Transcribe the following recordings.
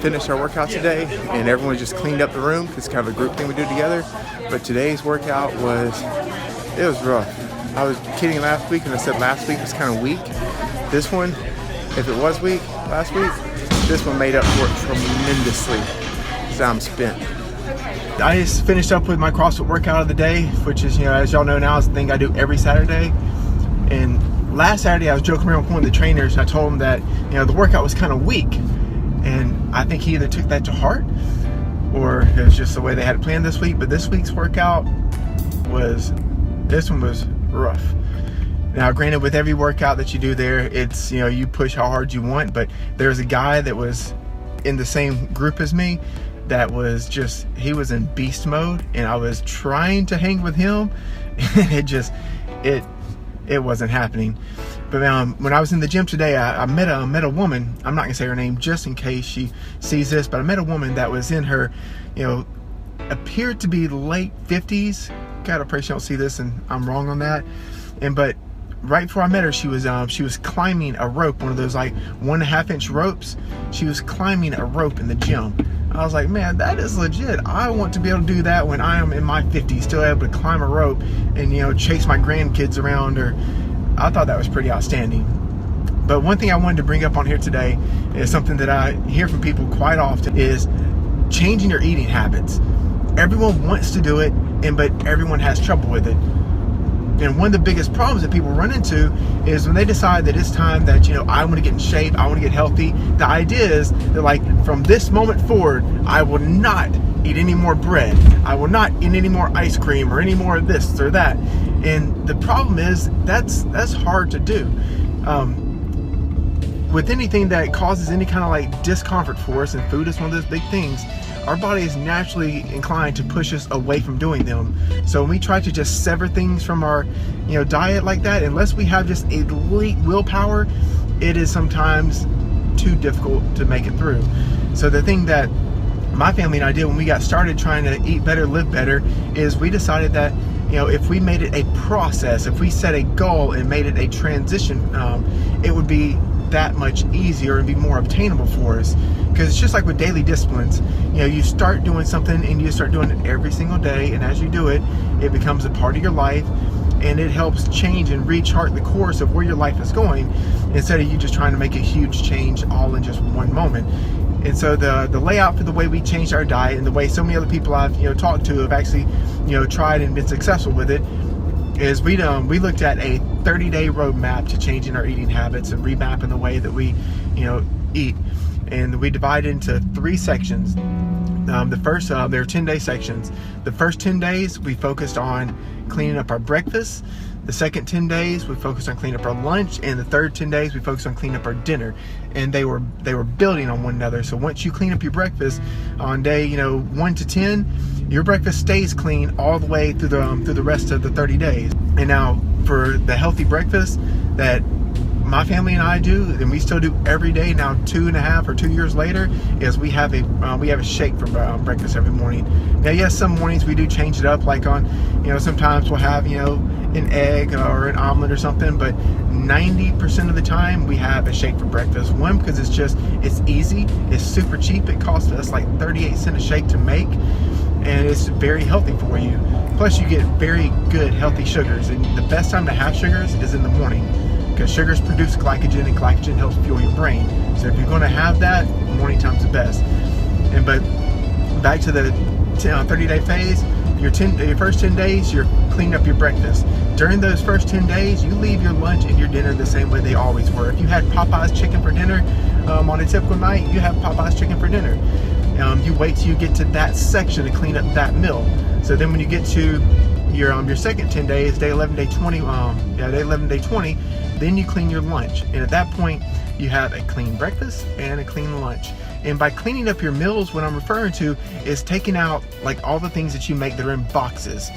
finished our workout today, and everyone just cleaned up the room. It's kind of a group thing we do together. But today's workout was rough. I was kidding last week, and I said last week was kind of weak. This one, if it was weak last week, this one made up for it tremendously. So I'm spent. I just finished up with my CrossFit workout of the day, which is, as y'all know now, is the thing I do every Saturday. And last Saturday, I was joking around with one of the trainers, and I told him that, the workout was kind of weak. And I think he either took that to heart, or it was just the way they had it planned this week. But this week's workout was rough. Now, granted, with every workout that you do there, it's, you push how hard you want, but there's a guy that was in the same group as me that was he was in beast mode, and I was trying to hang with him, and it wasn't happening. But when I was in the gym today, I met a woman. I'm not gonna say her name just in case she sees this, but I met a woman that was in her, appeared to be late 50s. God, I pray she don't see this and I'm wrong on that. But right before I met her, she was climbing a rope, one of those like 1.5 inch ropes. She was climbing a rope in the gym. I was like, man, that is legit. I want to be able to do that when I am in my 50s, still able to climb a rope and chase my grandkids around. Or I thought that was pretty outstanding. But one thing I wanted to bring up on here today is something that I hear from people quite often, is changing your eating habits. Everyone wants to do it, but everyone has trouble with it. And one of the biggest problems that people run into is when they decide that it's time that, I want to get in shape, I want to get healthy. The idea is that, like, from this moment forward, I will not eat any more bread. I will not eat any more ice cream or any more of this or that. And the problem is that's hard to do. With anything that causes any kind of like discomfort for us, and food is one of those big things, our body is naturally inclined to push us away from doing them. So when we try to just sever things from our diet like that, unless we have just elite willpower, it is sometimes too difficult to make it through. So the thing that my family and I did when we got started trying to eat better, live better, is we decided that if we made it a process, if we set a goal and made it a transition, it would be that much easier and be more obtainable for us. Because it's just like with daily disciplines, you start doing something and you start doing it every single day, and as you do it, it becomes a part of your life, and it helps change and rechart the course of where your life is going, instead of you just trying to make a huge change all in just one moment. And so the layout for the way we changed our diet, and the way so many other people I've talked to have actually tried and been successful with it, is we looked at a 30-day roadmap to changing our eating habits and remapping the way that we eat. And we divide into 3 sections. The first, there are 10-day sections. The first 10 days we focused on cleaning up our breakfast. The second 10 days we focused on cleaning up our lunch, and the third 10 days we focused on cleaning up our dinner. And they were building on one another. So once you clean up your breakfast on day 1 to 10, your breakfast stays clean all the way through the rest of the 30 days. And now for the healthy breakfast that my family and I do, and we still do every day now, 2.5 or 2 years later, is we have a shake for breakfast every morning. Now, yes, some mornings we do change it up, like on sometimes we'll have an egg or an omelet or something, but 90% of the time we have a shake for breakfast. One, because it's easy, it's super cheap. It costs us like 38 cents a shake to make, and it's very healthy for you. Plus you get very good healthy sugars, and the best time to have sugars is in the morning, because sugars produce glycogen, and glycogen helps fuel your brain. So if you're going to have that, morning time's the best. But back to the 30-day phase, your first 10 days, you're cleaning up your breakfast. During those first 10 days, you leave your lunch and your dinner the same way they always were. If you had Popeye's chicken for dinner on a typical night, you have Popeye's chicken for dinner. You wait till you get to that section to clean up that meal. So then when you get to your second 10 days, day 11, day 20, day 11, day 20, then you clean your lunch. And at that point, you have a clean breakfast and a clean lunch. And by cleaning up your meals, what I'm referring to is taking out like all the things that you make that are in boxes.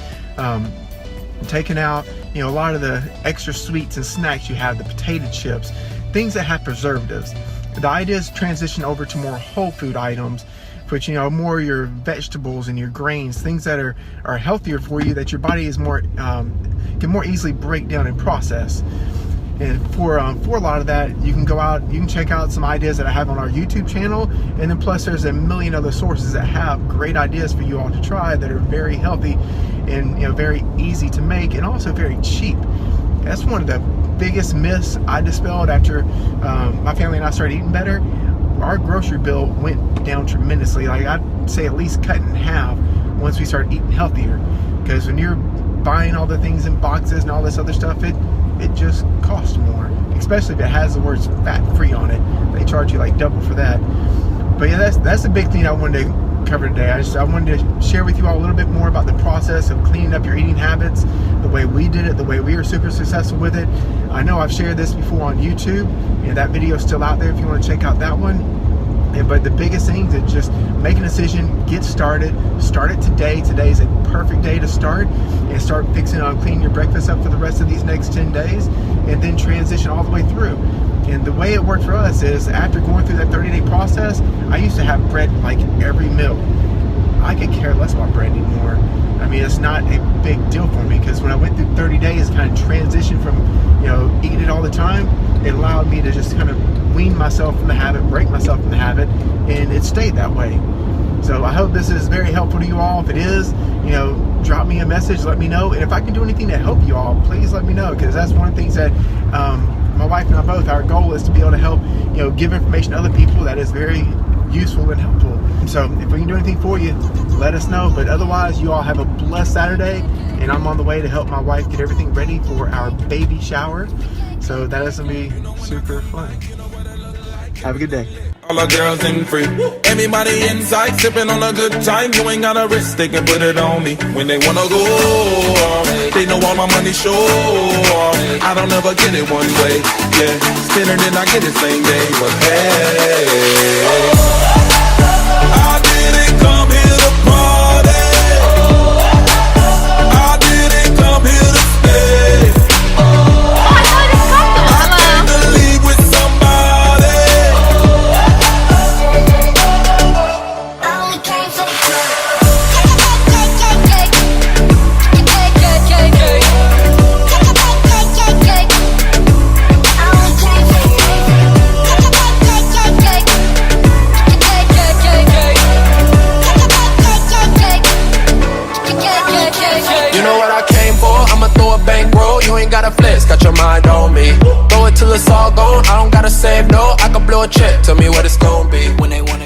Taking out, a lot of the extra sweets and snacks you have, the potato chips, things that have preservatives. The idea is to transition over to more whole food items, which, more your vegetables and your grains, things that are healthier for you, that your body is more can more easily break down and process. And for a lot of that, you can go out, you can check out some ideas that I have on our YouTube channel, and then plus there's a million other sources that have great ideas for you all to try that are very healthy and very easy to make and also very cheap. That's one of the biggest myths I dispelled after my family and I started eating better. Our grocery bill went down tremendously. Like, I'd say at least cut in half once we started eating healthier. Because when you're buying all the things in boxes and all this other stuff, it just costs more. Especially if it has the words fat-free on it. They charge you like double for that. But yeah, that's the big thing I wanted to cover today. I wanted to share with you all a little bit more about the process of cleaning up your eating habits, the way we did it, the way we were super successful with it. I know I've shared this before on YouTube. That video is still out there if you want to check out that one. But the biggest thing is just make a decision, get started, start it today. Today is a perfect day to start and start fixing on cleaning your breakfast up for the rest of these next 10 days and then transition all the way through. And the way it worked for us is after going through that 30-day process, I used to have bread like every meal. I could care less about bread anymore. I mean, it's not a big deal for me because when I went through 30 days, kind of transition from, eating it all the time, it allowed me to just kind of wean myself from the habit, break myself from the habit, and it stayed that way. So I hope this is very helpful to you all. If it is, drop me a message, let me know. And if I can do anything to help you all, please let me know, because that's one of the things that my wife and I both, our goal is to be able to help, give information to other people that is very useful and helpful. So if we can do anything for you, let us know. But otherwise, you all have a blessed Saturday, and I'm on the way to help my wife get everything ready for our baby shower. So that is going to be super fun. Have a good day. All the girls in free. Everybody inside sipping on a good time. You ain't got a risk, they can put it on me. When they wanna go, they know all my money show. I don't ever get it one way. Yeah, spinner then I get it same day. But hey, I didn't come here to party. I didn't come here to stay. I came to leave with somebody. You ain't gotta flex, got your mind on me. Throw it till it's all gone, I don't gotta save no. I can blow a check, tell me what it's gonna be. When they wanna